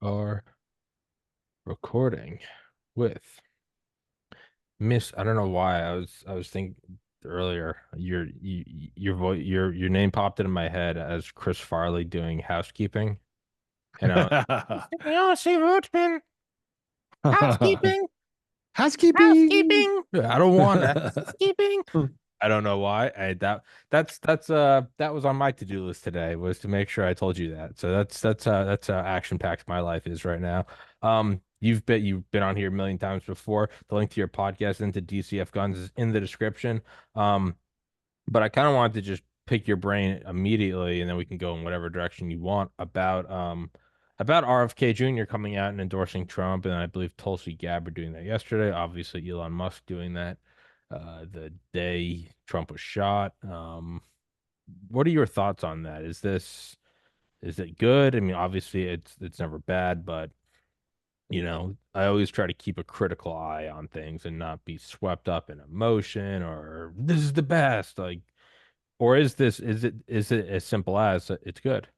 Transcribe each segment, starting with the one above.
Are recording with Miss. I don't know why I was thinking earlier. Your voice your name popped into my head as Chris Farley doing housekeeping. And I see Rootman housekeeping, Housekeeping. housekeeping. I don't want that housekeeping. I don't know why. That was on my to-do list today, was to make sure I told you that. So that's how action-packed my life is right now. You've been on here a million times before. The link to your podcast and to DCF Guns is in the description. Um, but I kind of wanted to just pick your brain immediately, and then we can go in whatever direction you want about RFK Jr. coming out and endorsing Trump, and I believe Tulsi Gabbard doing that yesterday. Obviously, Elon Musk doing that the day Trump was shot. What are your thoughts on that? Is it good? I mean, obviously, it's never bad, but I always try to keep a critical eye on things and not be swept up in emotion or this is the best. Like, or is it as simple as it's good?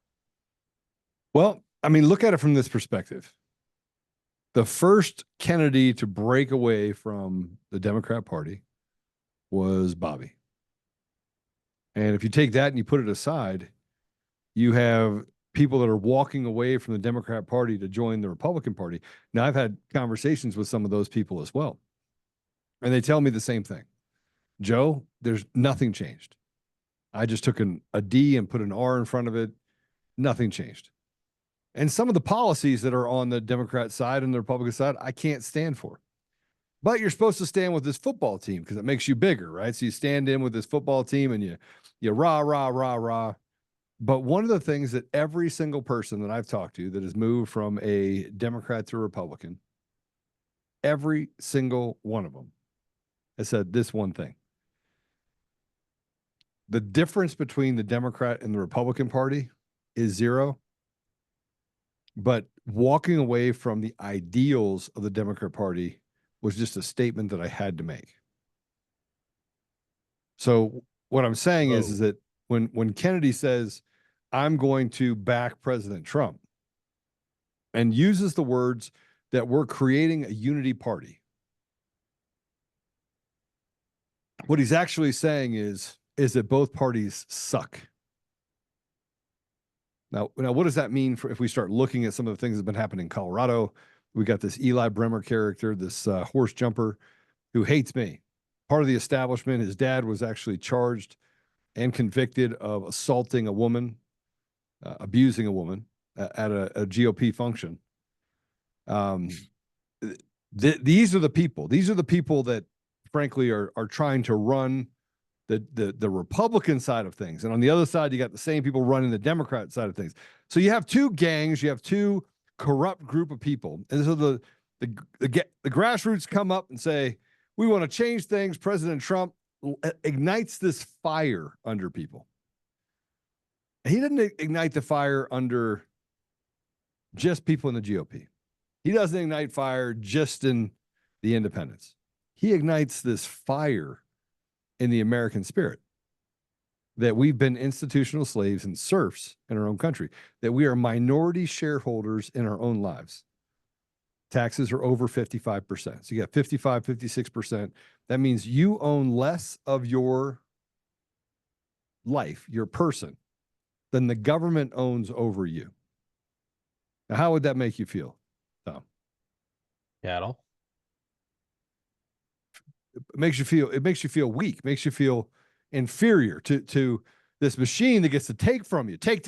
Well, I mean, look at it from this perspective. The first Kennedy to break away from the Democrat Party was Bobby. And if you take that and you put it aside, you have people that are walking away from the Democrat Party to join the Republican Party. Now, I've had conversations with some of those people as well, and they tell me the same thing. Joe, there's nothing changed. I just took a D and put an R in front of it. Nothing changed. And some of the policies that are on the Democrat side and the Republican side, I can't stand for. But you're supposed to stand with this football team because it makes you bigger, right? So you stand in with this football team and you rah, rah, rah, rah. But one of the things that every single person that I've talked to that has moved from a Democrat to a Republican, every single one of them has said this one thing. The difference between the Democrat and the Republican Party is zero. But walking away from the ideals of the Democrat Party was just a statement that I had to make. So what I'm saying is that when Kennedy says, I'm going to back President Trump and uses the words that we're creating a unity party, what he's actually saying is that both parties suck. Now, what does that mean for if we start looking at some of the things that have been happening in Colorado? We got this Eli Bremer character, this horse jumper who hates me. Part of the establishment. His dad was actually charged and convicted of assaulting a woman, abusing a woman at a GOP function. These are the people. These are the people that, frankly, are trying to run the Republican side of things. And on the other side, you got the same people running the Democrat side of things. So you have two gangs, you have two corrupt group of people. And so the grassroots come up and say, we want to change things. President Trump ignites this fire under people. He didn't ignite the fire under just people in the GOP. He doesn't ignite fire just in the independents. He ignites this fire in the American spirit that we've been institutional slaves and serfs in our own country, that we are minority shareholders in our own lives. Taxes are over 55%. So you got 55, 56%. That means you own less of your life, your person, than the government owns over you. Now, how would that make you feel, Tom? Cattle. It makes you feel weak, makes you feel inferior to this machine that gets to take from you. Take.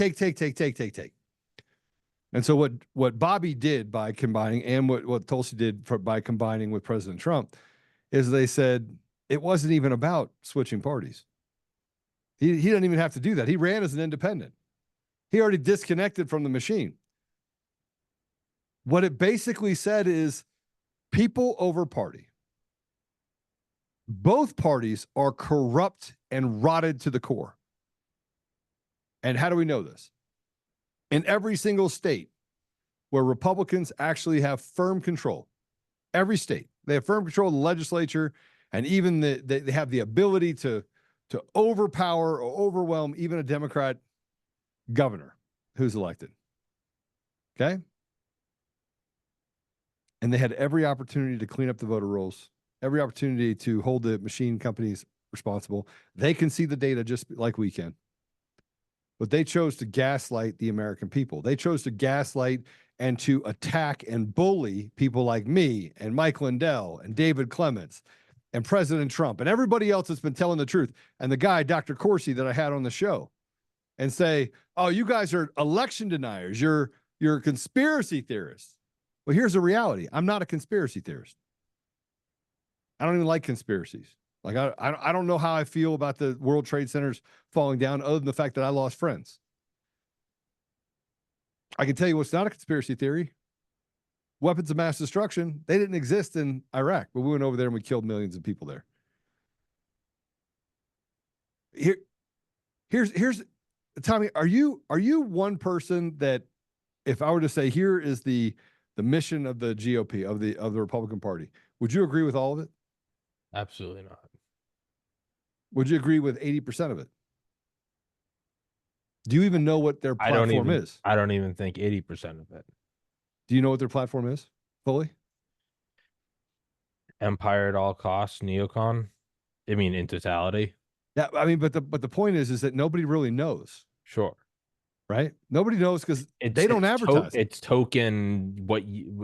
And so what Bobby did by combining, and what Tulsi did by combining with President Trump, is they said it wasn't even about switching parties. He didn't even have to do that. He ran as an independent. He already disconnected from the machine. What it basically said is people over party. Both parties are corrupt and rotted to the core. And how do we know this? In every single state where Republicans actually have firm control, every state, they have firm control of the legislature, and even they have the ability to overpower or overwhelm even a Democrat governor who's elected. Okay? And they had every opportunity to clean up the voter rolls, every opportunity to hold the machine companies responsible. They can see the data just like we can. But they chose to gaslight the American people. They chose to gaslight and to attack and bully people like me and Mike Lindell and David Clements and President Trump and everybody else that's been telling the truth. And the guy, Dr. Corsi, that I had on the show, and say, oh, you guys are election deniers. You're conspiracy theorists. Well, here's the reality. I'm not a conspiracy theorist. I don't even like conspiracies. Like I don't know how I feel about the World Trade Centers falling down, other than the fact that I lost friends. I can tell you what's not a conspiracy theory. Weapons of mass destruction, they didn't exist in Iraq, but we went over there and we killed millions of people there. Here's Tommy, are you one person that, if I were to say here is the mission of the GOP, of the Republican Party, would you agree with all of it? Absolutely not. Would you agree with 80% of it? Do you even know what their platform is? I don't even think 80% of it. Do you know what their platform is fully? Empire at all costs, neocon. I mean, in totality. Yeah, I mean, but the point is that nobody really knows. Sure. Right? Nobody knows because they don't advertise. It's token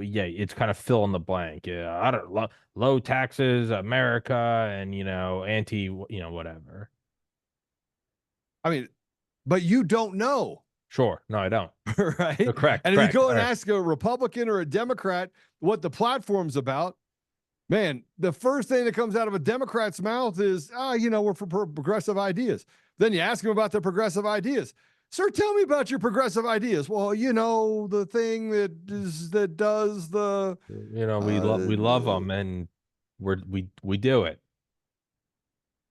yeah, it's kind of fill in the blank. Yeah, I don't low taxes, America, and anti, whatever. I mean, but you don't know. Sure. No, I don't. Right? No, correct. And if you go and right. ask a Republican or a Democrat what the platform's about, man, the first thing that comes out of a Democrat's mouth is, we're for progressive ideas. Then you ask them about their progressive ideas. Sir, tell me about your progressive ideas. Well, the thing that does the, we love them, and we do it.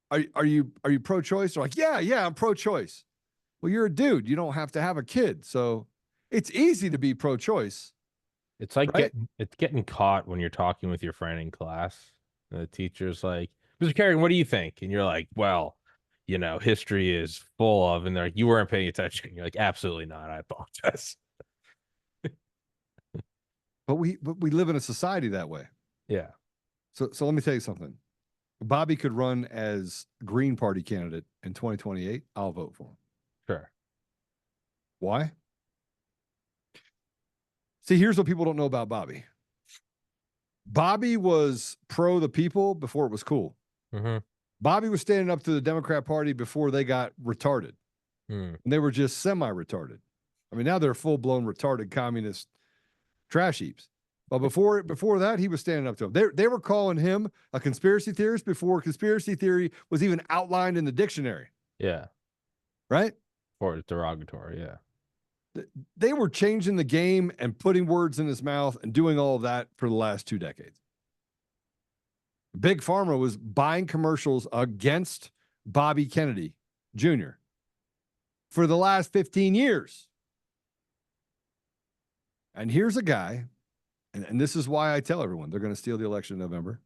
Are you pro-choice? They're like, yeah, I'm pro-choice. Well, you're a dude. You don't have to have a kid, so it's easy to be pro-choice. It's like right? getting caught when you're talking with your friend in class. And the teacher's like, Mr. Carrigan, what do you think? And you're like, well, history is full of, and they're like, you weren't paying attention. You're like, absolutely not. I apologize. But we live in a society that way. Yeah. So let me tell you something. Bobby could run as Green Party candidate in 2028. I'll vote for him. Sure. Why? See, here's what people don't know about Bobby. Bobby was pro the people before it was cool. Mm-hmm. Bobby was standing up to the Democrat Party before they got retarded. And they were just semi-retarded. I mean, now they're full-blown retarded communist trash heaps. But before that, he was standing up to them. They were calling him a conspiracy theorist before conspiracy theory was even outlined in the dictionary. Yeah. Right? Or it's derogatory, yeah. They were changing the game and putting words in his mouth and doing all of that for the last 2 decades. Big Pharma was buying commercials against Bobby Kennedy Jr. for the last 15 years. And here's a guy, and this is why I tell everyone they're going to steal the election in November.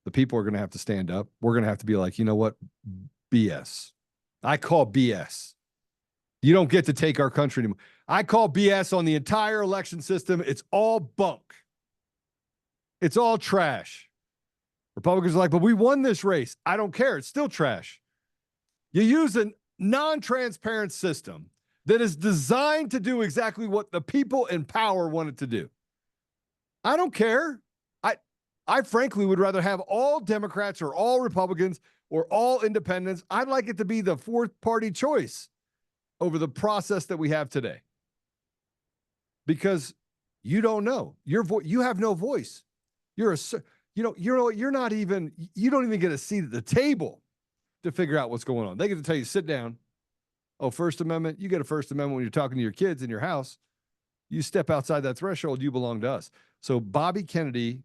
The people are going to have to stand up. We're going to have to be like, you know what? BS. I call BS. You don't get to take our country anymore. I call BS on the entire election system. It's all bunk. It's all trash. Republicans are like, but we won this race. I don't care. It's still trash. You use a non-transparent system that is designed to do exactly what the people in power want it to do. I don't care. I frankly would rather have all Democrats or all Republicans or all independents. I'd like it to be the fourth party choice over the process that we have today. Because you don't know. You have no voice. You're not even, you don't even get a seat at the table to figure out what's going on. They get to tell you, sit down. Oh, First Amendment. You get a First Amendment when you're talking to your kids in your house. You step outside that threshold, you belong to us. So Bobby Kennedy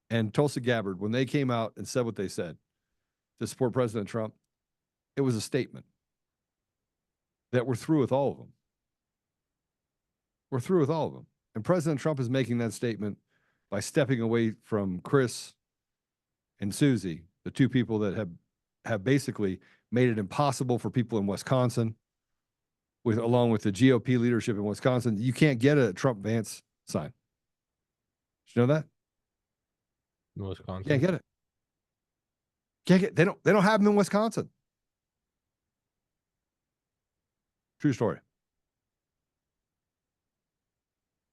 and Tulsi Gabbard, when they came out and said what they said to support President Trump, it was a statement that we're through with all of them. We're through with all of them. And President Trump is making that statement by stepping away from Chris and Susie, the two people that have basically made it impossible for people in Wisconsin, along with the GOP leadership in Wisconsin. You can't get a Trump Vance sign. you know that? In Can't Wisconsin. get it. Can't get. They don't have them in Wisconsin. True story.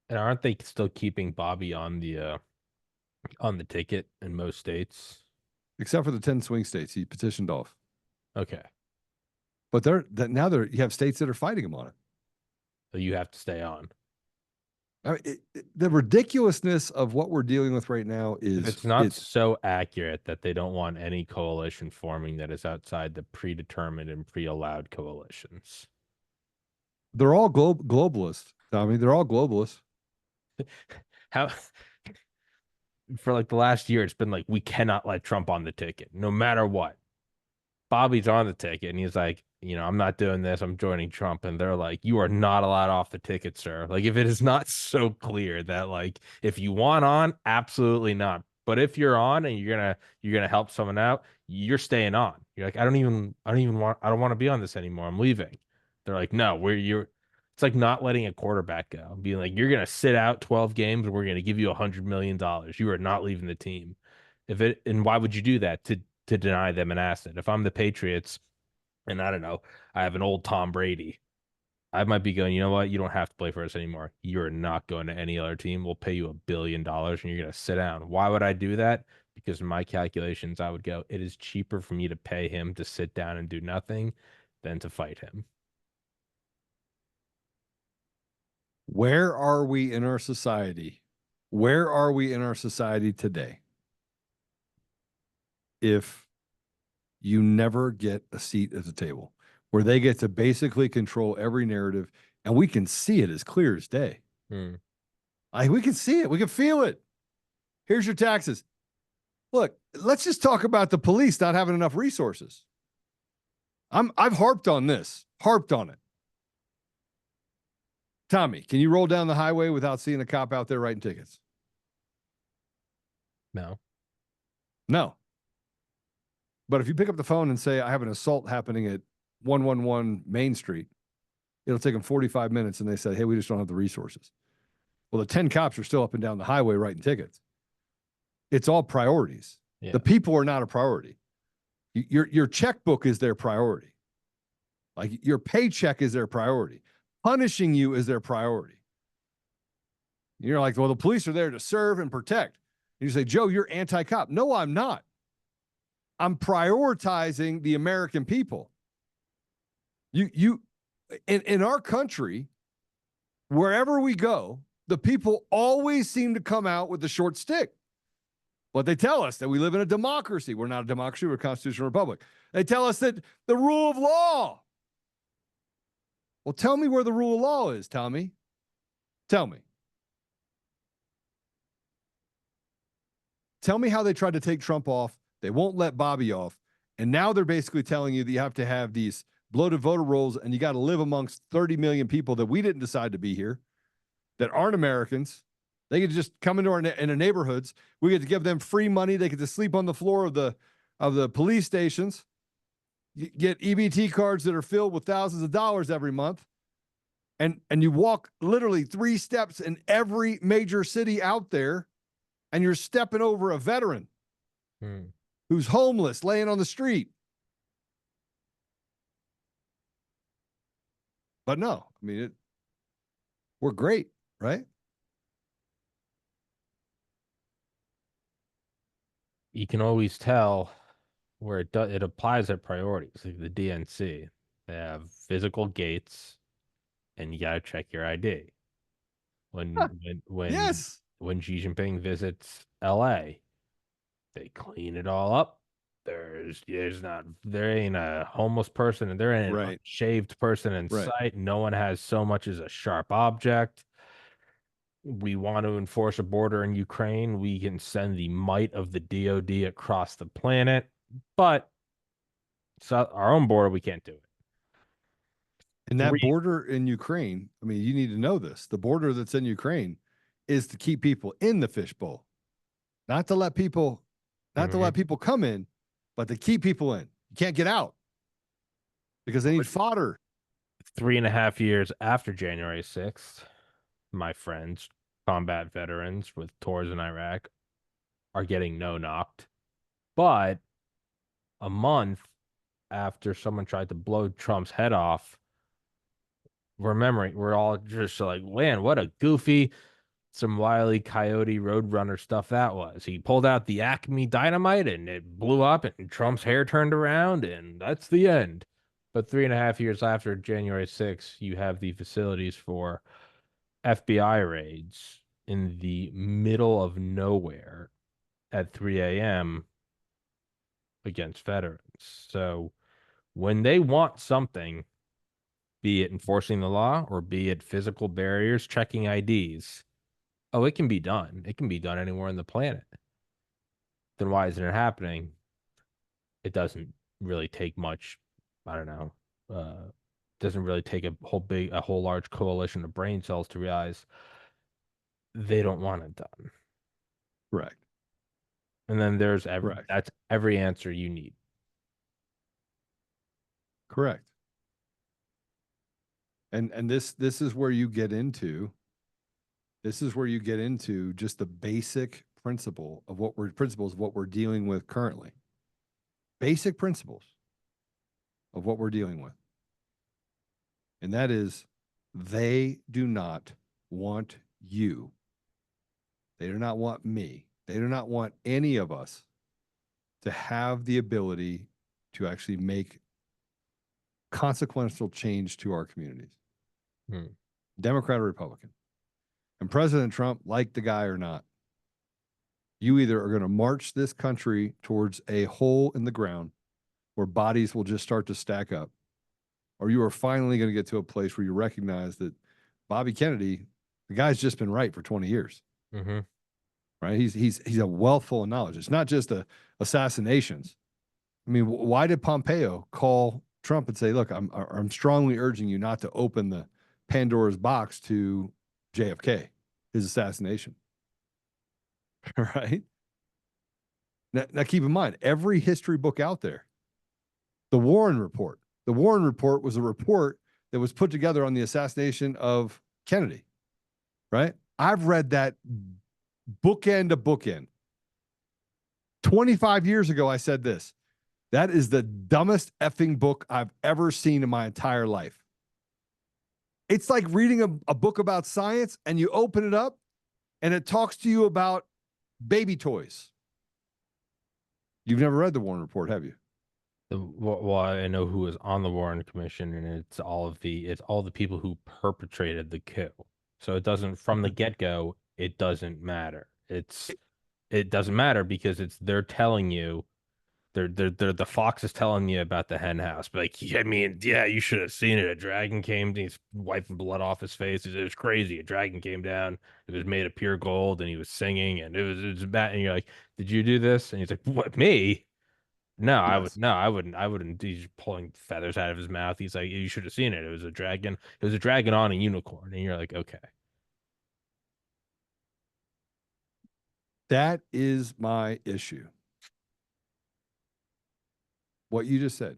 And aren't they still keeping Bobby on the ticket in most states? Except for the 10 swing states, he petitioned off. Okay. But now you have states that are fighting him on it. So you have to stay on. I mean, the ridiculousness of what we're dealing with right now If is it's not it's so accurate that they don't want any coalition forming that is outside the predetermined and pre-allowed coalitions. they're all globalists. I mean, they're all globalists. How for like the last year, it's been like we cannot let Trump on the ticket, no matter what. Bobby's on the ticket and he's like, I'm not doing this. I'm joining Trump. And they're like, you are not allowed off the ticket, sir. Like, if it is not so clear that like if you want on, absolutely not. But if you're on and you're gonna help someone out, you're staying on. You're like, I don't want to be on this anymore. I'm leaving. They're like, no, you're it's like not letting a quarterback go, being like, you're gonna sit out 12 games and we're gonna give you $100 million. You are not leaving the team. And why would you do that? To deny them an asset. If I'm the Patriots and I don't know, I have an old Tom Brady, I might be going, you know what? You don't have to play for us anymore. You're not going to any other team. We'll pay you $1 billion and you're going to sit down. Why would I do that? Because in my calculations, I would go, it is cheaper for me to pay him to sit down and do nothing than to fight him. Where are we in our society? Where are we in our society today? If you never get a seat at the table where they get to basically control every narrative, and we can see it as clear as day. Hmm. We can see it. We can feel it. Here's your taxes. Look, let's just talk about the police not having enough resources. I've harped on this, harped on it. Tommy, can you roll down the highway without seeing a cop out there writing tickets? No. No. But if you pick up the phone and say, I have an assault happening at 111 Main Street, it'll take them 45 minutes and they say, hey, we just don't have the resources. Well, the 10 cops are still up and down the highway writing tickets. It's all priorities. Yeah. The people are not a priority. Your checkbook is their priority. Like your paycheck is their priority. Punishing you is their priority. You're like, well, the police are there to serve and protect. And you say, Joe, you're anti-cop. No, I'm not. I'm prioritizing the American people. In our country, wherever we go, the people always seem to come out with the short stick. But they tell us that we live in a democracy. We're not a democracy, we're a constitutional republic. They tell us that the rule of law. Well, tell me where the rule of law is, Tommy. Tell me. Tell me how they tried to take Trump off. They won't let Bobby off. And now they're basically telling you that you have to have these bloated voter rolls and you got to live amongst 30 million people that we didn't decide to be here, that aren't Americans. They could just come into our neighborhoods. We get to give them free money. They get to sleep on the floor of the police stations. You get EBT cards that are filled with thousands of dollars every month. And you walk literally 3 steps in every major city out there, and you're stepping over a veteran who's homeless, laying on the street. But no, I mean, we're great, right? You can always tell where it applies at priorities, like the DNC. They have physical gates and you gotta check your ID. Yes. When Xi Jinping visits LA, they clean it all up. There ain't a homeless person and there ain't a shaved person in sight. No one has so much as a sharp object. We want to enforce a border in Ukraine. We can send the might of the DoD across the planet, but so our own border, we can't do it. And that border in Ukraine, I mean, you need to know this. The border that's in Ukraine is to keep people in the fishbowl, not to let people come in, but to keep people in. You can't get out because they need fodder. 3.5 years after January 6th, my friends, combat veterans with tours in Iraq are getting no knocked. But a month after someone tried to blow Trump's head off, we're all just like, man, what a goofy, some wily coyote roadrunner stuff that was. He pulled out the Acme dynamite and it blew up and Trump's hair turned around and that's the end. But 3.5 years after January 6th, you have the facilities for FBI raids in the middle of nowhere at 3 a.m. against veterans. So when they want something, be it enforcing the law or be it physical barriers, checking IDs, oh, it can be done. It can be done anywhere on the planet. Then why isn't it happening? It doesn't really take much. I don't know. Doesn't really take a whole large coalition of brain cells to realize they don't want it done. Correct. And then Correct. that's every answer you need. Correct. And this is where you get into just the basic principles of what we're dealing with currently. Basic principles of what we're dealing with. And that is they do not want you. They do not want me. They do not want any of us to have the ability to actually make consequential change to our communities. Democrat or Republican. And President Trump, like the guy or not, you either are going to march this country towards a hole in the ground where bodies will just start to stack up, or you are finally going to get to a place where you recognize that Bobby Kennedy, the guy's just been right for 20 years. Mm-hmm. Right? He's a wealth full of knowledge. It's not just assassinations. I mean, why did Pompeo call Trump and say, "Look, I'm strongly urging you not to open the Pandora's box to JFK, his assassination." Right? Now, keep in mind, every history book out there, the Warren Report was a report that was put together on the assassination of Kennedy. Right? I've read that bookend to bookend. 25 years ago, I said this. That is the dumbest effing book I've ever seen in my entire life. It's like reading a book about science and you open it up and it talks to you about baby toys. You've never read the Warren Report, have you? Well, I know who was on the Warren Commission, and it's all the people who perpetrated the coup. So it doesn't from the get-go, it doesn't matter. It doesn't matter because they're telling you they're the fox is telling you about the hen house. But like, yeah, I mean, yeah, you should have seen it. A dragon came and he's wiping blood off his face. It was crazy. A dragon came down. It was made of pure gold, and he was singing, and it was bad. And you're like, did you do this? And he's like, what, me? No, Yes. I wouldn't. He's pulling feathers out of his mouth. He's like, you should have seen it. It was a dragon. It was a dragon on a unicorn. And you're like, okay. That is my issue. What you just said.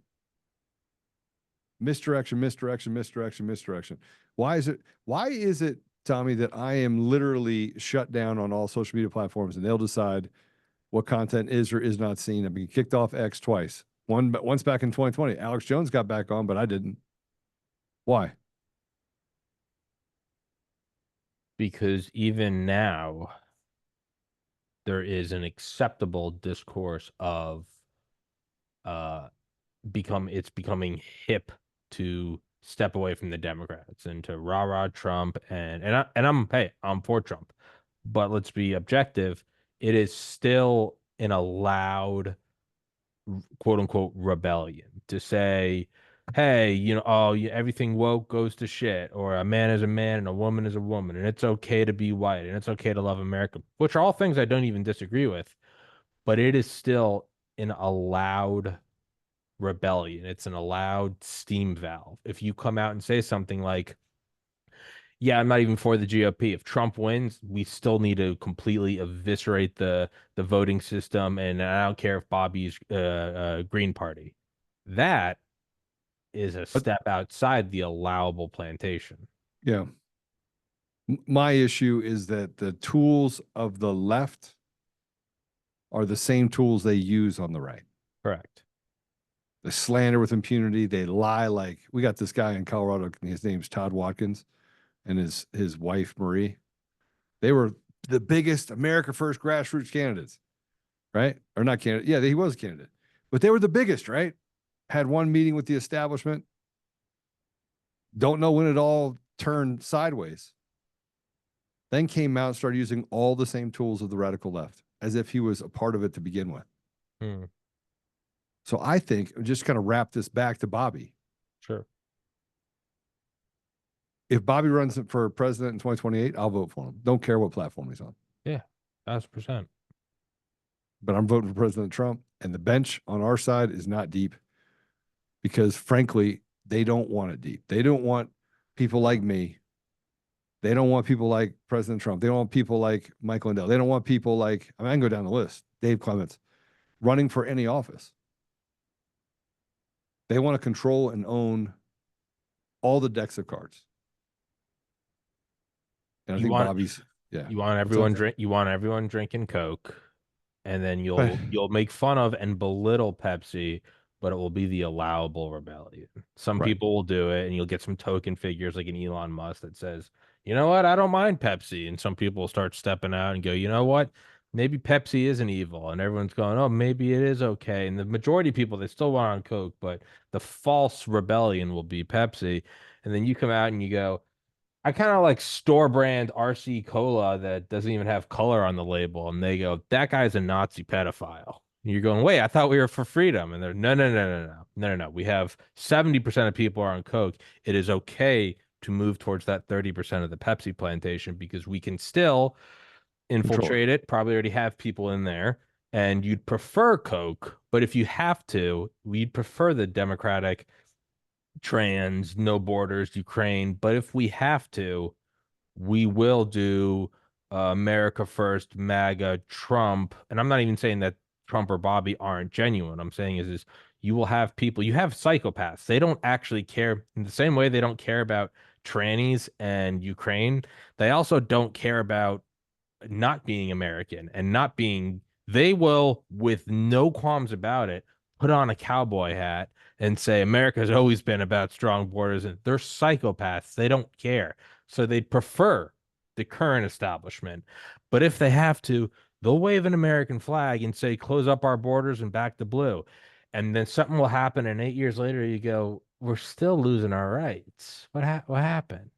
Misdirection, misdirection, misdirection, misdirection. Why is it, Tommy, that I am literally shut down on all social media platforms and they'll decide what content is or is not seen? I've been kicked off X twice. Once back in 2020. Alex Jones got back on, but I didn't. Why? Because even now, there is an acceptable discourse of uh it's becoming hip to step away from the Democrats and to rah-rah Trump I'm for Trump. But let's be objective, it is still in a loud quote unquote rebellion to say, hey, oh, everything woke goes to shit, or a man is a man and a woman is a woman, and it's okay to be white and it's okay to love America, which are all things I don't even disagree with, but it is still in a loud rebellion. It's an allowed steam valve. If you come out and say something like, yeah, I'm not even for the GOP. If Trump wins, we still need to completely eviscerate the voting system, and I don't care if Bobby's Green Party. That is a But step outside the allowable plantation. yeah, My issue is that the tools of the left are the same tools they use on the right. Correct. They slander with impunity. They lie like we got this guy in Colorado. His name's Todd Watkins and his wife Marie. They were the biggest America First grassroots candidates, right? Or not candidate. Yeah, he was a candidate, but they were the biggest, right? Had one meeting with the establishment. Don't know when it all turned sideways. Then came out and started using all the same tools of the radical left as if he was a part of it to begin with. Hmm. So I think just kind of wrap this back to Bobby. Sure. If Bobby runs for president in 2028, I'll vote for him. Don't care what platform he's on. Yeah. 1,000%. But I'm voting for President Trump, and the bench on our side is not deep because, frankly, they don't want it deep. They don't want people like me. They don't want people like President Trump. They don't want people like Mike Lindell. They don't want people like, I can go down the list, Dave Clements, running for any office. They want to control and own all the decks of cards. And I You think want Bobby's, yeah. you want What's up? everyone drink you want everyone drinking Coke, and then But you'll make fun of and belittle Pepsi, but it will be the allowable rebellion. Some right. people will do it, and you'll get some token figures like an Elon Musk that says, you know what, I don't mind Pepsi. And some people will start stepping out and go, you know what? Maybe Pepsi isn't evil. And everyone's going, oh, maybe it is okay. And the majority of people, they still want on Coke, but the false rebellion will be Pepsi. And then you come out and you go, I kind of like store brand RC Cola that doesn't even have color on the label. And they go, that guy's a Nazi pedophile. And you're going, wait, I thought we were for freedom. And they're, no, no, no, no, no, no, no, no. We have 70% of people are on Coke. It is okay to move towards that 30% of the Pepsi plantation because we can still Control it. infiltrate it, probably already have people in there. And you'd prefer Coke, but if you have to, we'd prefer the Democratic trans, no borders, Ukraine. But if we have to, we will do America First, MAGA, Trump. And I'm not even saying that Trump or Bobby aren't genuine. I'm saying is you will have people, you have psychopaths. They don't actually care in the same way they don't care about trannies and Ukraine. They also don't care about not being American and not being, they will, with no qualms about it, put on a cowboy hat and say America's always been about strong borders. And they're psychopaths. They don't care. So they'd prefer the current establishment. But if they have to, they'll wave an American flag and say, close up our borders and back to blue. And then something will happen. And 8 years later, you go, we're still losing our rights. What happened?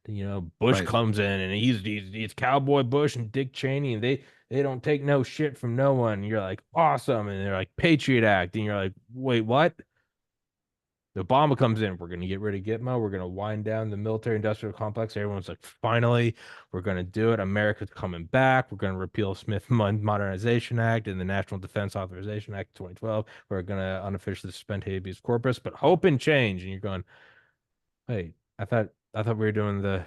Bush Right. comes in and he's Cowboy Bush and Dick Cheney, and they don't take no shit from no one. And you're like, awesome. And they're like, Patriot Act. And you're like, wait, what? Obama comes in. We're going to get rid of Gitmo. We're going to wind down the military industrial complex. Everyone's like, finally, we're going to do it. America's coming back. We're going to repeal Smith Modernization Act and the National Defense Authorization Act of 2012. We're going to unofficially suspend habeas corpus, but hope and change. And you're going, wait, I thought we were doing the,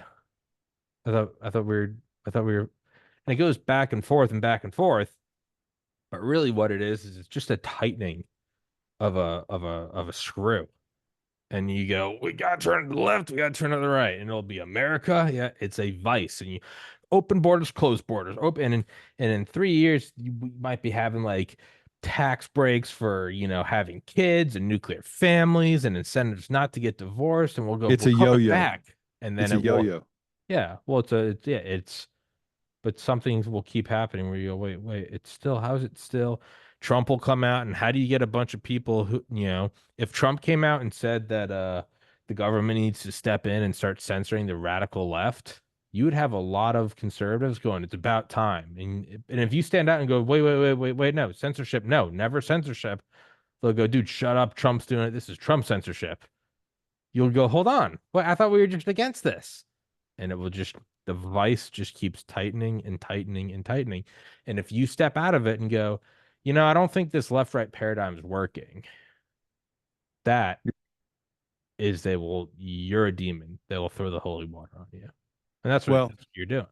I thought we were, and it goes back and forth and back and forth. But really what it is it's just a tightening of a screw. And you go, we got to turn to the left, we got to turn to the right, and it'll be America. Yeah, it's a vice. And you open borders, close borders, open, and in 3 years you might be having like tax breaks for having kids and nuclear families and incentives not to get divorced, and we'll go, It's we're a coming yo-yo. back, and It's then a it will, yo-yo. yeah, well, yeah, it's but some things will keep happening where you go, wait, it's still, how's it still? Trump will come out, and how do you get a bunch of people who, if Trump came out and said that the government needs to step in and start censoring the radical left, you would have a lot of conservatives going, it's about time. And if you stand out and go, wait, no, censorship, no, never censorship, they'll go, dude, shut up, Trump's doing it. This is Trump censorship. You'll go, hold on. Well, I thought we were just against this. And it will just, the vice just keeps tightening and tightening and tightening. And if you step out of it and go, I don't think this left right paradigm is working, that is, you're a demon. They will throw the holy water on you. And Well, that's what you're doing.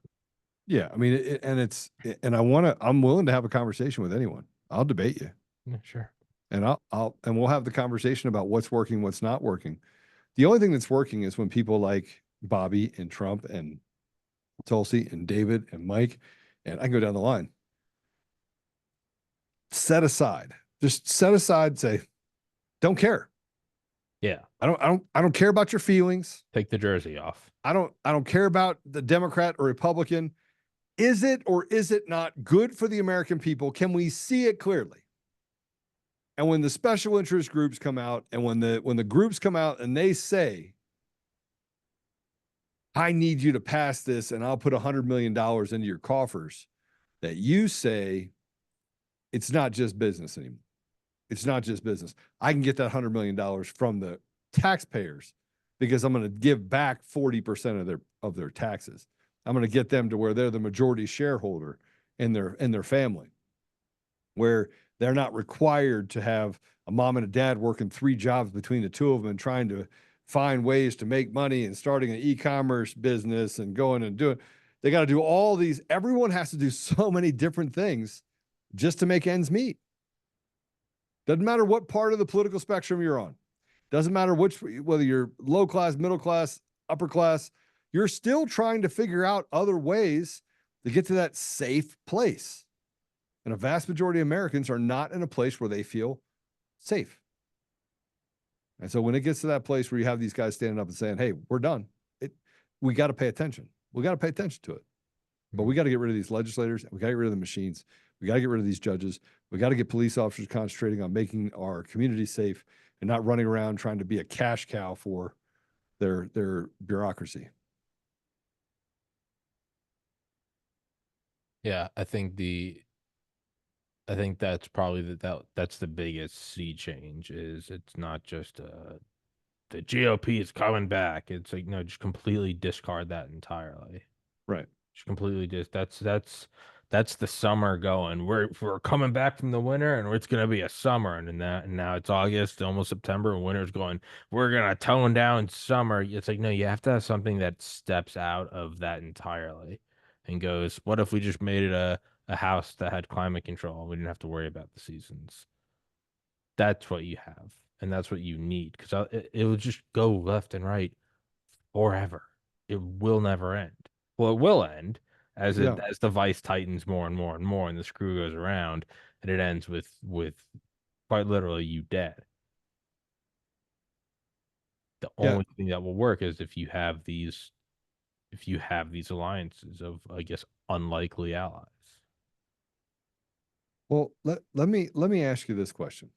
yeah. I mean, and I'm willing to have a conversation with anyone. I'll debate you, Yeah, sure. and and we'll have the conversation about what's working, what's not working. The only thing that's working is when people like Bobby and Trump and Tulsi and David and Mike, and I can go down the line. Set aside, just set aside, say, don't care. Yeah. I don't care about your feelings. Take the jersey off. I don't care about the Democrat or Republican. Is it or is it not good for the American people? Can we see it clearly? And when the special interest groups come out, and when the groups come out and they say, I need you to pass this and I'll put $100 million into your coffers, that you say it's not just business anymore. It's not just business. I can get that $100 million from the taxpayers because I'm going to give back 40% of their taxes. I'm going to get them to where they're the majority shareholder in their family, where they're not required to have a mom and a dad working 3 jobs between the two of them and trying to find ways to make money and starting an e-commerce business and going and doing. They got to do all these. Everyone has to do so many different things just to make ends meet. Doesn't matter what part of the political spectrum you're on. Doesn't matter whether you're low class, middle class, upper class, you're still trying to figure out other ways to get to that safe place. And a vast majority of Americans are not in a place where they feel safe. And so when it gets to that place where you have these guys standing up and saying, hey, we're done, we got to pay attention. We got to pay attention to it. But we got to get rid of these legislators. We got to get rid of the machines. We got to get rid of these judges. We got to get police officers concentrating on making our community safe and not running around trying to be a cash cow for their bureaucracy. Yeah, I think that's probably that's the biggest sea change. Is it's not just the GOP is coming back. It's like, no, just completely discard that entirely. Right. Just completely just that's the summer going. We're coming back from the winter, and it's gonna be a summer, and now it's August, almost September, and winter's going. We're gonna tone down summer. It's like, no, you have to have something that steps out of that entirely and goes, what if we just made it a house that had climate control? We didn't have to worry about the seasons. That's what you have, and that's what you need, because it will just go left and right forever. It will never end. Well, it will end Yeah. as the vice tightens more and more and more, and the screw goes around, and it ends with quite literally you dead. The Yeah. only thing that will work is if you have these alliances of, I guess, unlikely allies. Well, let me ask you this question.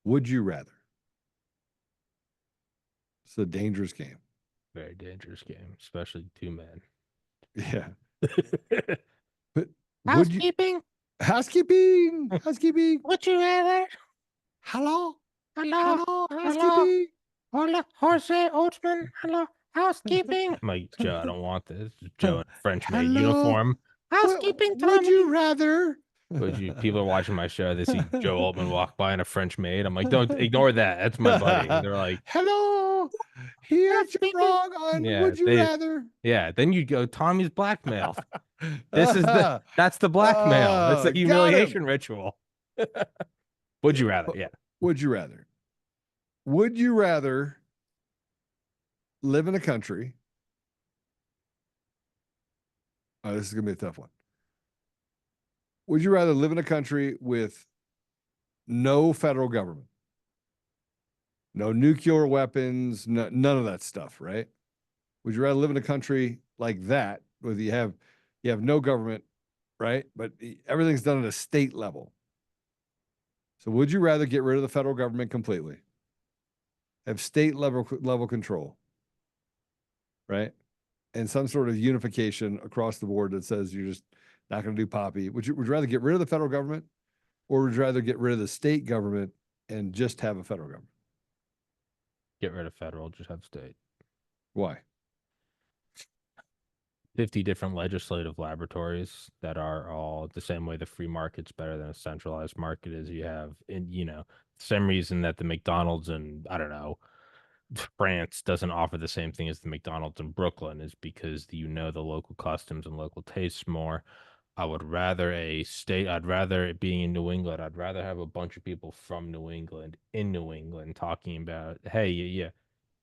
Would you rather? It's a dangerous game. Very dangerous game, especially 2 men. Yeah. But would you Housekeeping. housekeeping? Would you rather? Hello? Hello, Hello? hello, Housekeeping? hola, Jose Oltmann. Hello, housekeeping. I'm like, Joe, I don't want this. Joe in a French maid Hello? uniform. Housekeeping, Would Tommy. you rather? Would you? People are watching my show. They see Joe Altman walk by in a French maid. I'm like, don't ignore that. That's my buddy. They're like, Hello? Here's your housekeeping. wrong on Yeah, would you rather? yeah. Then you go, Tommy's blackmail. That's the blackmail. That's the Got him. humiliation ritual. Would you rather? Yeah. Would you rather? Would you rather live in a country? Oh, this is going to be a tough one. Would you rather live in a country with no federal government, no nuclear weapons, none of that stuff, right? Would you rather live in a country like that where you have no government, right? But everything's done at a state level. So would you rather get rid of the federal government completely? Have state level control, right? And some sort of unification across the board that says you're just not going to do poppy. Would you rather get rid of the federal government, or would you rather get rid of the state government and just have a federal government? Get rid of federal, just have state. Why? 50 different legislative laboratories that are all the same way the free market's better than a centralized market is. You have, and same reason that the McDonald's in, I don't know, France doesn't offer the same thing as the McDonald's in Brooklyn is because the local customs and local tastes more. I'd rather it being in New England, I'd rather have a bunch of people from New England in New England talking about, hey, yeah,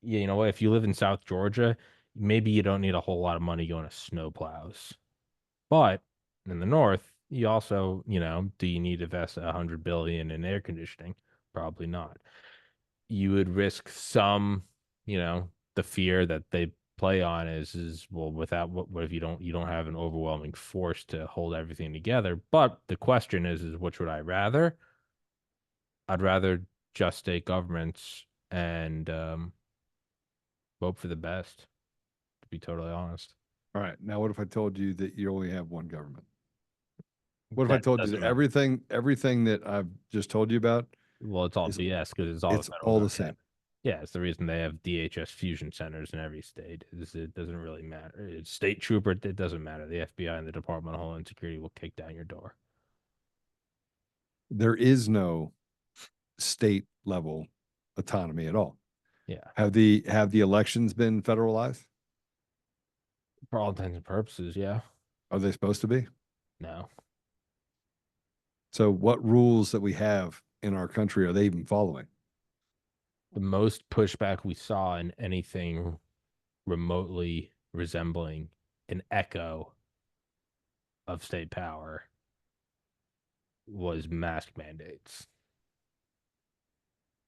you know what? If you live in South Georgia, maybe you don't need a whole lot of money going to snow plows. But in the north, you also, do you need to invest 100 billion in air conditioning? Probably not. You would risk some, the fear that they play on is well, without what if you don't have an overwhelming force to hold everything together? But the question is which would I rather? I'd rather just state governments and vote for the best, to be totally honest. All right. Now, what if I told you that you only have one government? What if I That told you doesn't that matter. everything that I've just told you about Well, it's all is BS because it's all the it's federal all the government. Yeah. same? Yeah, it's the reason they have DHS fusion centers in every state. Is it doesn't really matter. It's state trooper, it doesn't matter. The FBI and the Department of Homeland Security will kick down your door. There is no state level autonomy at all. Yeah, Have the elections been federalized? for all intents and purposes, yeah. Are they supposed to be? No, So what rules that we have in our country are they even following? the most pushback we saw in anything remotely resembling an echo of state power was mask mandates.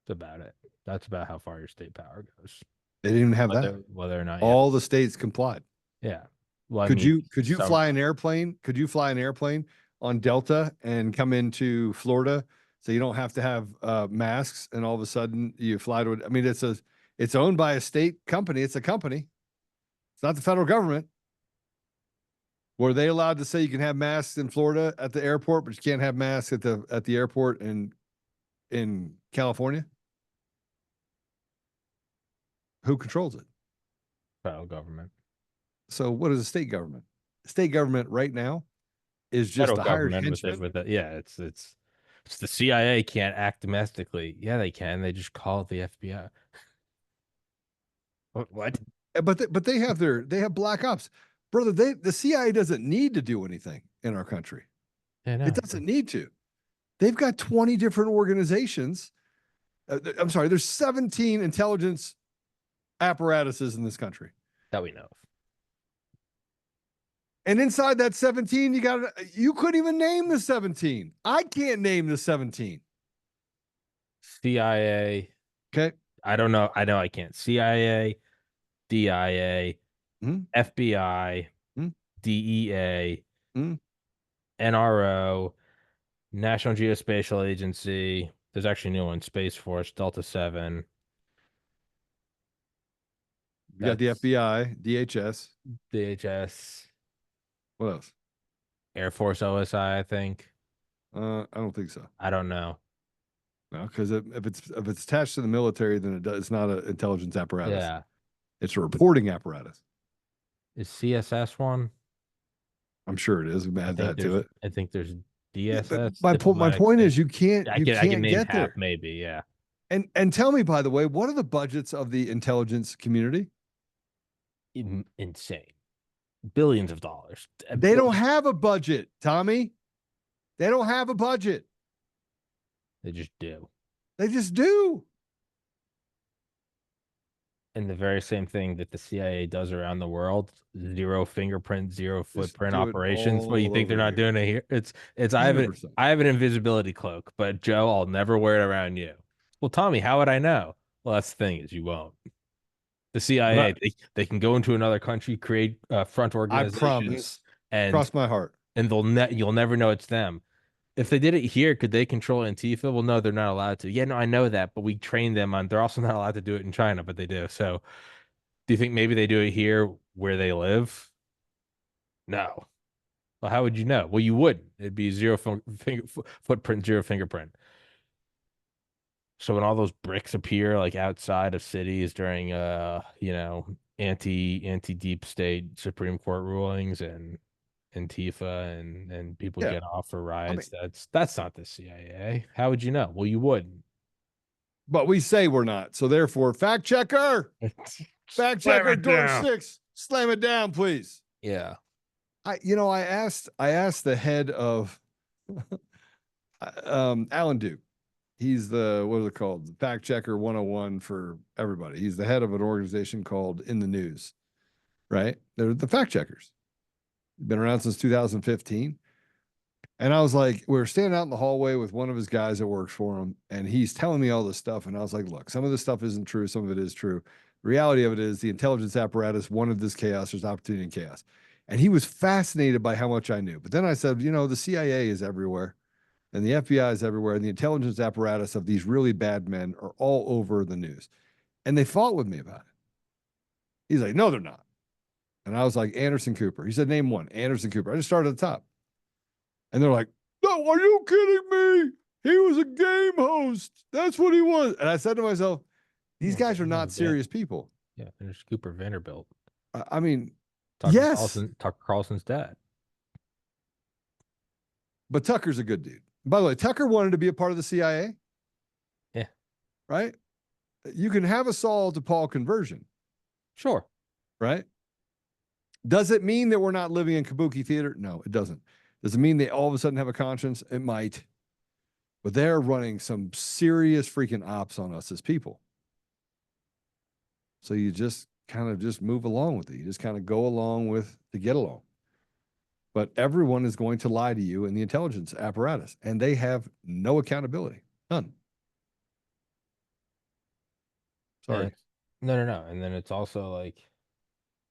That's about it. That's about how far your state power goes. They didn't even have that. Whether or not, yeah, All the states complied. yeah. Well, I Could mean, you could you some fly an airplane? Could you fly an airplane on Delta and come into Florida so you don't have to have masks and all of a sudden you fly to I mean it's owned by a state company. It's a company. It's not the federal government. Were they allowed to say you can have masks in Florida at the airport, but you can't have masks at the airport in California? Who controls it? federal government. So what is a state government? State government right now is just Federal a hired government with it henchman. with it. Yeah, it's the CIA can't act domestically. Yeah, they can. They just call it the FBI. What? But they have black ops, brother. The CIA doesn't need to do anything in our country. Yeah, It no. doesn't need to. They've got 20 different organizations. I'm sorry. There's 17 intelligence apparatuses in this country, That we know of. and inside that 17, you couldn't even name the 17. I can't name the 17. CIA. Okay. I don't know. I know I can't. CIA, DIA, Mm, FBI, mm, DEA, mm. NRO, National Geospatial Agency. There's actually a new one, Space Force, Delta 7. You got the That's FBI, DHS. DHS, What else? Air Force OSI, I think. I don't think so. I don't know. No, because if it's attached to the military, then it's not an intelligence apparatus. Yeah. It's a reporting apparatus. Is CSS one? I'm sure it is. We I add think that to there's it. I think there's Yeah, but DSS, my diplomatic point is state. you I can can't name get half there. maybe, yeah. And tell me, by the way, what are the budgets of the intelligence community? Insane. Billions of dollars. They don't have a budget, Tommy. They don't have a budget. They just do. They just do. And the very same thing that the CIA does around the world, zero fingerprint, zero Just footprint do it operations. But you all think they're over not here. doing it here? It's I have an 100%. I have an invisibility cloak, but Joe, I'll never wear it around you. Well, Tommy, how would I know? Well, that's the thing is you won't. The But CIA, they can go into another country, create front I organizations, promise. and Cross my heart. you'll never know it's them. If they did it here, could they control Antifa? Well, no, they're not allowed to. Yeah, no, I know that, but we train them on. They're also not allowed to do it in China, but they do. So, do you think maybe they do it here where they live? No. Well, how would you know? Well, you wouldn't. It'd be zero footprint, zero fingerprint. So when all those bricks appear like outside of cities during anti deep state Supreme Court rulings and Antifa and people Yeah. get off for I mean, riots, that's not the CIA. How would you know? Well, you wouldn't. but we say we're not. So therefore, fact checker, Slam it George down. 6, slam it down, please. Yeah. I asked the head of Alan Duke. He's the what is it called? The fact checker 101 for everybody. He's the head of an organization called In the News. right? They're the fact checkers. Been around since 2015. And I was like, we were standing out in the hallway with one of his guys that works for him, and he's telling me all this stuff. And I was like, look, some of this stuff isn't true, some of it is true. The reality of it is the intelligence apparatus wanted this chaos, there's opportunity in chaos. And he was fascinated by how much I knew. But then I said, the CIA is everywhere, and the FBI is everywhere, and the intelligence apparatus of these really bad men are all over the news. And they fought with me about it. He's like, no, they're not. And I was like, Anderson Cooper. He said, name one. Anderson Cooper. I just started at the top. And they're like, no, are you kidding me? He was a game host. That's what he was. And I said to myself, these guys are not serious people. Yeah, there's Cooper Vanderbilt. I mean, Tucker Carlson's dad. But Tucker's a good dude. By the way, Tucker wanted to be a part of the CIA. Yeah. Right? You can have a Saul to Paul conversion. Sure. Right? Does it mean that we're not living in kabuki theater? No, it doesn't. Does it mean they all of a sudden have a conscience? It might. But they're running some serious freaking ops on us as people. So you just kind of just move along with it. You just kind of go along with to get along. But everyone is going to lie to you in the intelligence apparatus, and they have no accountability. None. Sorry. No. And then it's also like,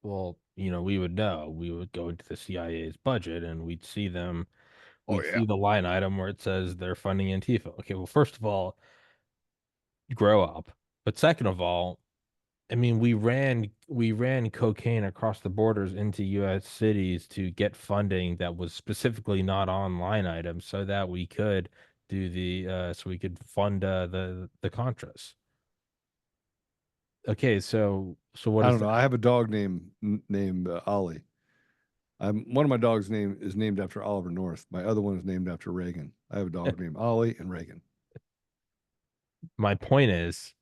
well, we would know. We would go into the CIA's budget and we'd see them. We'd see the line item where it says they're funding Antifa. Okay, well, first of all, grow up. But second of all, I mean, we ran cocaine across the borders into U.S. cities to get funding that was specifically not on line items, so that we could do so we could fund the Contras. Okay, so what I is don't know. that? I have a dog named Ollie. One of my dogs is named after Oliver North. My other one is named after Reagan. I have a dog named Ollie and Reagan. My point is,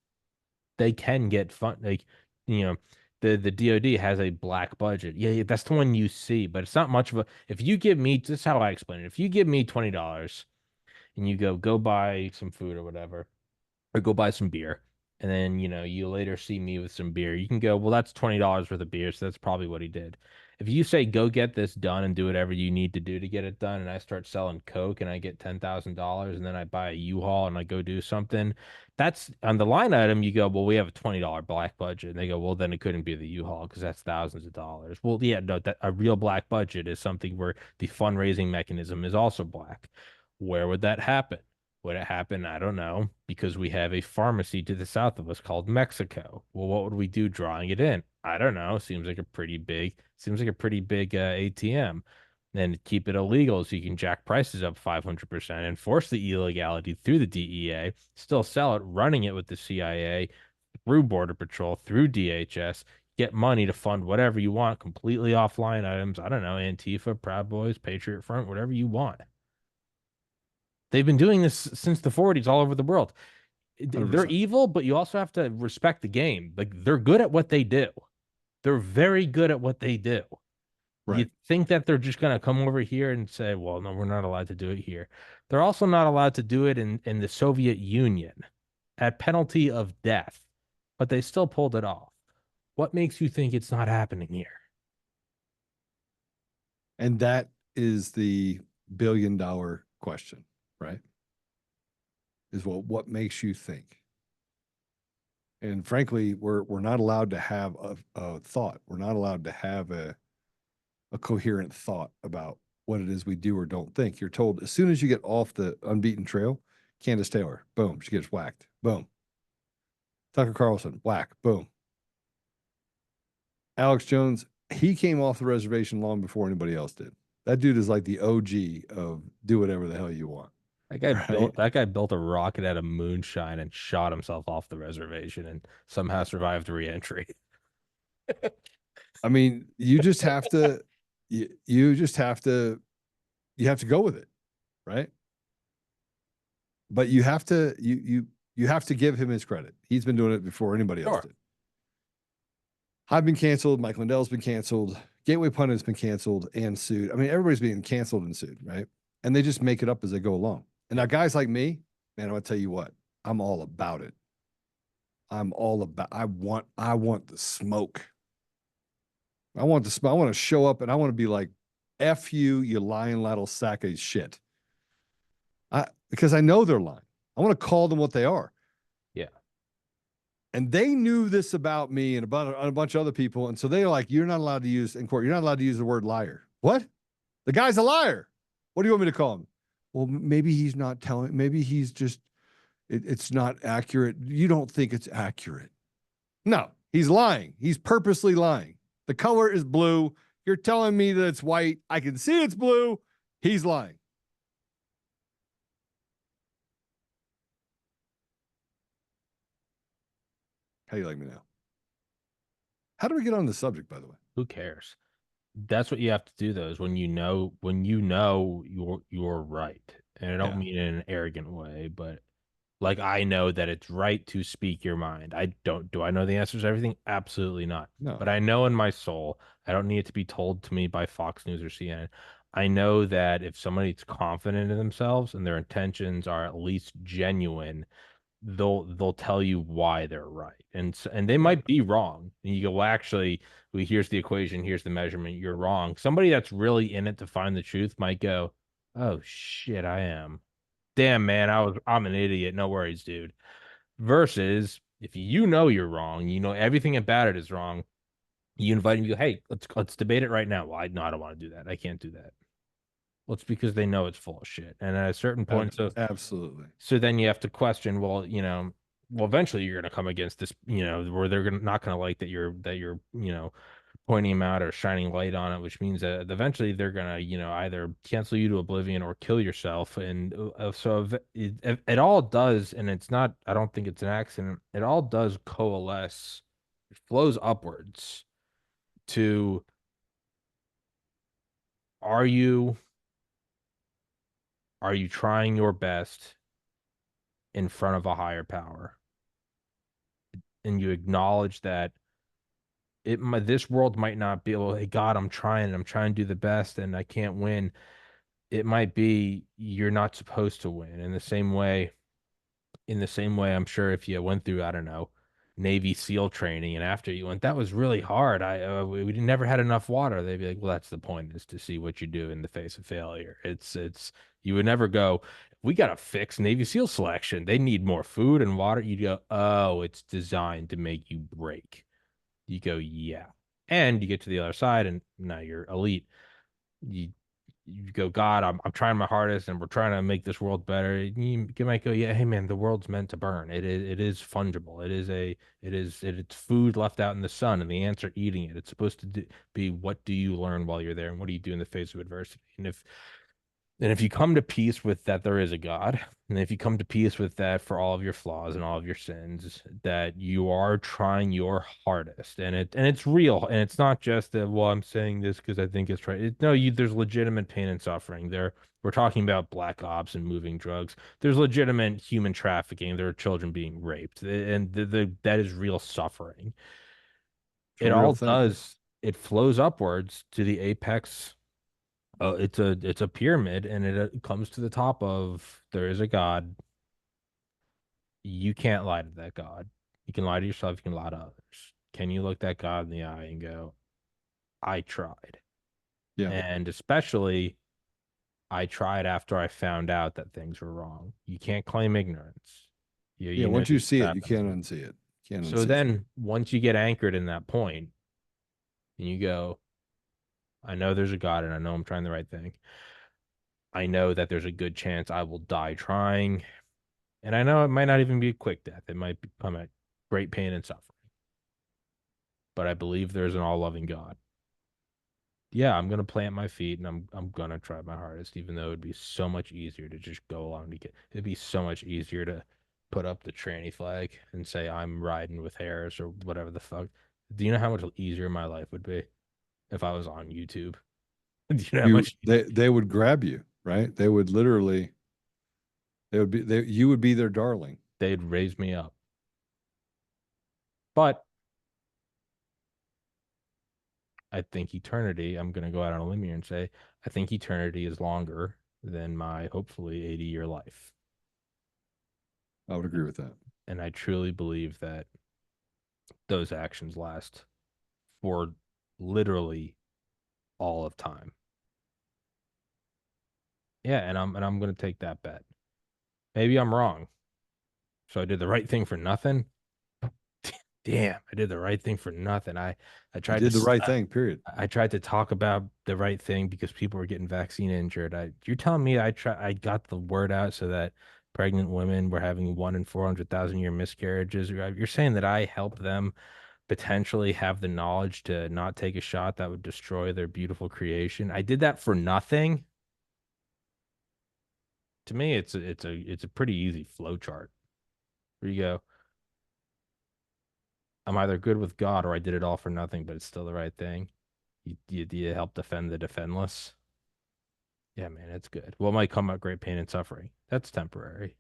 they can get fun. Like, the DoD has a black budget. Yeah, that's the one you see, but it's not much of a. If you give me, this is how I explain it. If you give me $20 and you go buy some food or whatever, or go buy some beer, and then you later see me with some beer, you can go, well, that's $20 worth of beer, so that's probably what he did. If you say go get this done and do whatever you need to do to get it done, and I start selling Coke and I get $10,000, and then I buy a U-Haul and I go do something, that's on the line item. You go, well, we have a $20 black budget, and they go, well, then it couldn't be the U-Haul because that's thousands of dollars. Well, yeah, no, that a real black budget is something where the fundraising mechanism is also black. Where would that happen? Would it happen? I don't know, because we have a pharmacy to the south of us called Mexico. Well, what would we do drawing it in? I don't know. Seems like a pretty big ATM. Then keep it illegal so you can jack prices up 500%, enforce the illegality through the DEA, still sell it, running it with the CIA, through Border Patrol, through DHS, get money to fund whatever you want, completely offline items. I don't know, Antifa, Proud Boys, Patriot Front, whatever you want. They've been doing this since the 40s all over the world. They're 100%. evil, but you also have to respect the game. Like, they're good at what they do. They're very good at what they do. Right. You think that they're just going to come over here and say, well, no, we're not allowed to do it here. They're also not allowed to do it in the Soviet Union at penalty of death, but they still pulled it off. What makes you think it's not happening here? And that is the billion-dollar question, right? Is what makes you think? And frankly, we're not allowed to have a thought. We're not allowed to have a coherent thought about what it is we do or don't think. You're told as soon as you get off the unbeaten trail, Candace Taylor, boom, she gets whacked. Boom. Tucker Carlson, whack, boom. Alex Jones, he came off the reservation long before anybody else did. That dude is like the OG of do whatever the hell you want. That guy built a rocket out of moonshine and shot himself off the reservation and somehow survived re-entry. I mean, you just have to you just have to go with it, right? But you have to give him his credit. He's been doing it before anybody else did. I've been canceled. Mike Lindell's been canceled. Gateway Pundit's been canceled and sued. I mean, everybody's being canceled and sued, right? And they just make it up as they go along. And now guys like me, man, I'm gonna tell you what, I'm all about it. I want the smoke. I want to show up and I want to be like, F you, you lying little sack of shit. Because I know they're lying. I want to call them what they are. Yeah. And they knew this about me and about a bunch of other people. And so they're like, you're not allowed to use in court, you're not allowed to use the word liar. What? The guy's a liar. What do you want me to call him? Well, maybe he's not telling, maybe he's just, it's not accurate. You don't think it's accurate. No, he's lying. He's purposely lying. The color is blue. You're telling me that it's white. I can see it's blue. He's lying. How do you like me now? How do we get on the subject, by the way? Who cares? That's what you have to do though, is when you know you're right. And I don't Yeah. mean it in an arrogant way, but like I know that it's right to speak your mind. I don't do I know the answers to everything? Absolutely not. But No. I know in my soul, I don't need it to be told to me by Fox News or CNN. I know that if somebody's confident in themselves and their intentions are at least genuine, they'll tell you why they're right. And they Yeah. might be wrong. And you go, well, actually, here's the equation, here's the measurement, you're wrong. Somebody that's really in it to find the truth might go, oh shit, I am. Damn, man, I'm an idiot. No worries, dude. Versus if you know you're wrong, you know everything about it is wrong. You invite him, you go, hey, let's debate it right now. Well, I don't want to do that. I can't do that. Well, it's because they know it's full of shit. And at a certain point, Absolutely. so then you have to question, well, well, eventually you're going to come against this, where they're not going to like that you're, pointing them out or shining light on it, which means that eventually they're going to, either cancel you to oblivion or kill yourself. And so it all does, and it's not, I don't think it's an accident. It all does coalesce, it flows upwards to, are you, are you trying your best in front of a higher power? And you acknowledge that this world might not be, well, hey God, I'm trying to do the best and I can't win. It might be you're not supposed to win. In the same way, I'm sure if you went through, I don't know, Navy SEAL training and after you went, that was really hard. We never had enough water. They'd be like, well, that's the point, is to see what you do in the face of failure. You would never go, we got to fix Navy SEAL selection. They need more food and water. You'd go, oh, it's designed to make you break. You go, yeah. And you get to the other side and now you're elite. You you go, God, I'm trying my hardest and we're trying to make this world better. You might go, yeah, hey man, the world's meant to burn. It is fungible. It's food left out in the sun and the ants are eating it. It's supposed to be, what do you learn while you're there and what do you do in the face of adversity? And if you come to peace with that there is a God, and if you come to peace with that for all of your flaws and all of your sins, that you are trying your hardest, and it's real, and it's not just that, well, I'm saying this because I think it's right. No, there's legitimate pain and suffering there. We're talking about black ops and moving drugs. There's legitimate human trafficking. There are children being raped, and that is real suffering. It's a It real all thing. does. It flows upwards to the apex. It's a pyramid, and it comes to the top of, there is a God. You can't lie to that God. You can lie to yourself. You can lie to others. Can you look that God in the eye and go, I tried? Yeah. And especially, I tried after I found out that things were wrong. You can't claim ignorance. You Yeah. you know Once you you see it, you happened. can't unsee it. You can't So unsee it. then, once you get anchored in that point, and you go, I know there's a God, and I know I'm trying the right thing. I know that there's a good chance I will die trying. And I know it might not even be a quick death. It might become a great pain and suffering. But I believe there's an all-loving God. Yeah, I'm gonna plant my feet and I'm gonna try my hardest, even though it'd be so much easier to just go along to get. It'd be so much easier to put up the tranny flag and say I'm riding with Harris or whatever the fuck. Do you know how much easier my life would be if I was on YouTube? Do you know how You much they would grab you, right? They would literally you would be their darling. they'd raise me up? But I think eternity, I'm gonna go out on a limb here and say, I think eternity is longer than my hopefully 80-year life. I would agree with that. And I truly believe that those actions last for literally all of time. Yeah, and I'm gonna take that bet. Maybe I'm wrong. So I did the right thing for nothing. Damn, I did the right thing for nothing. I You tried to did the right thing, period. I tried to talk about the right thing because people were getting vaccine injured. You're telling me I got the word out so that pregnant women were having 1 in 400,000 year miscarriages. You're saying that I helped them potentially have the knowledge to not take a shot that would destroy their beautiful creation. I did that for nothing. To me, it's a pretty easy flow chart. Where you go, I'm either good with God or I did it all for nothing, but it's still the right thing. You help defend the defenseless. Yeah, man, it's good. What might come at great pain and suffering? That's temporary.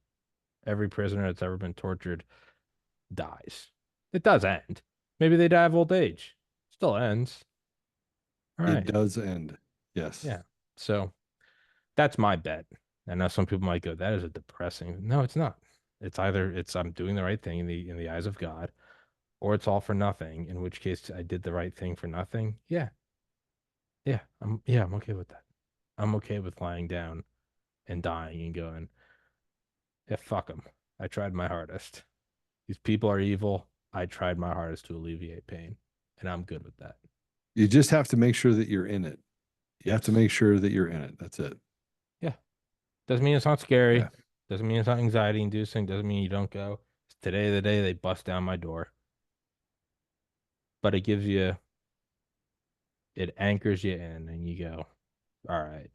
Every prisoner that's ever been tortured dies. It does end. Maybe they die of old age. Still ends. All It right. does end. Yes. Yeah. So that's my bet. I know some people might go, that is a depressing. No, it's not. It's either it's I'm doing the right thing in the eyes of God, or it's all for nothing, in which case I did the right thing for nothing. Yeah. I'm okay with that. I'm okay with lying down and dying and going, yeah, fuck them. I tried my hardest. These people are evil. I tried my hardest to alleviate pain, and I'm good with that. You just have to make sure that you're in it. You have to Yes. make sure that you're in it. That's it. Yeah. Doesn't mean it's not Yeah. scary. Doesn't mean it's not anxiety inducing. Doesn't mean you don't go. It's today the day they bust down my door. But it gives you, it anchors you in, and you go, all right,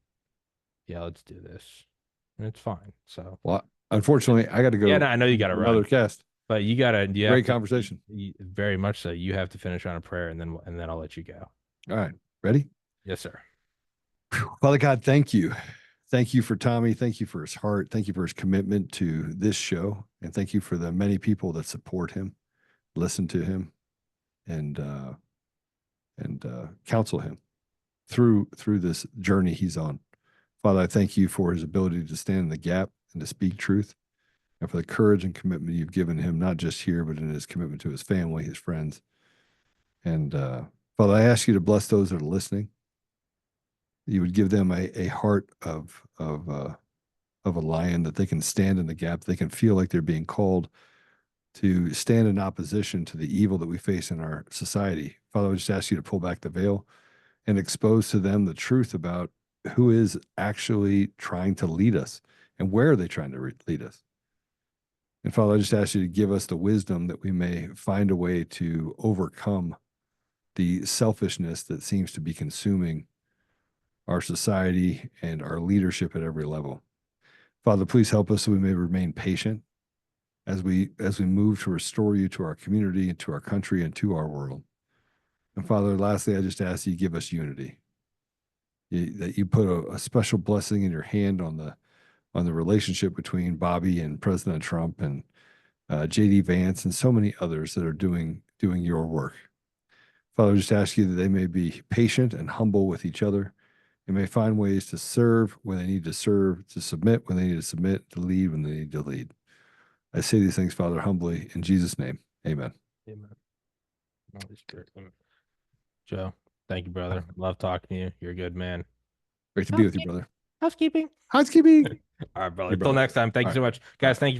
yeah, let's do this. And it's fine. So, Well, unfortunately, I got to yeah, no, go I know you got to do another run, cast. but you have Great to, conversation. very much so. You have to finish on a prayer, and then I'll let you go. All right. Ready? Yes, sir. Father God, thank you. Thank you for Tommy. Thank you for his heart. Thank you for his commitment to this show. And thank you for the many people that support him, listen to him, and counsel him through this journey he's on. Father, I thank you for his ability to stand in the gap and to speak truth, and for the courage and commitment you've given him, not just here, but in his commitment to his family, his friends. And Father, I ask you to bless those that are listening. You would give them a heart of a lion, that they can stand in the gap. They can feel like they're being called to stand in opposition to the evil that we face in our society. Father, I just ask you to pull back the veil and expose to them the truth about who is actually trying to lead us and where are they trying to lead us. And Father, I just ask you to give us the wisdom that we may find a way to overcome the selfishness that seems to be consuming our society and our leadership at every level. Father, please help us so we may remain patient as we move to restore you to our community and to our country and to our world. And Father, lastly, I just ask you give us unity. That you put a special blessing in your hand on the relationship between Bobby and President Trump and JD Vance and so many others that are doing your work. Father, I just ask you that they may be patient and humble with each other, and may find ways to serve when they need to serve, to submit when they need to submit, to lead when they need to lead. I say these things, Father, humbly in Jesus' name. Amen. Amen. Holy Spirit. Amen. Joe, thank you, brother. Love talking to you. You're a good man. Great to be with you, Housekeeping. brother. Housekeeping. Housekeeping. All right, brother. Your Until brother. next time. Thank All you right. so much. All Guys, right. thank you for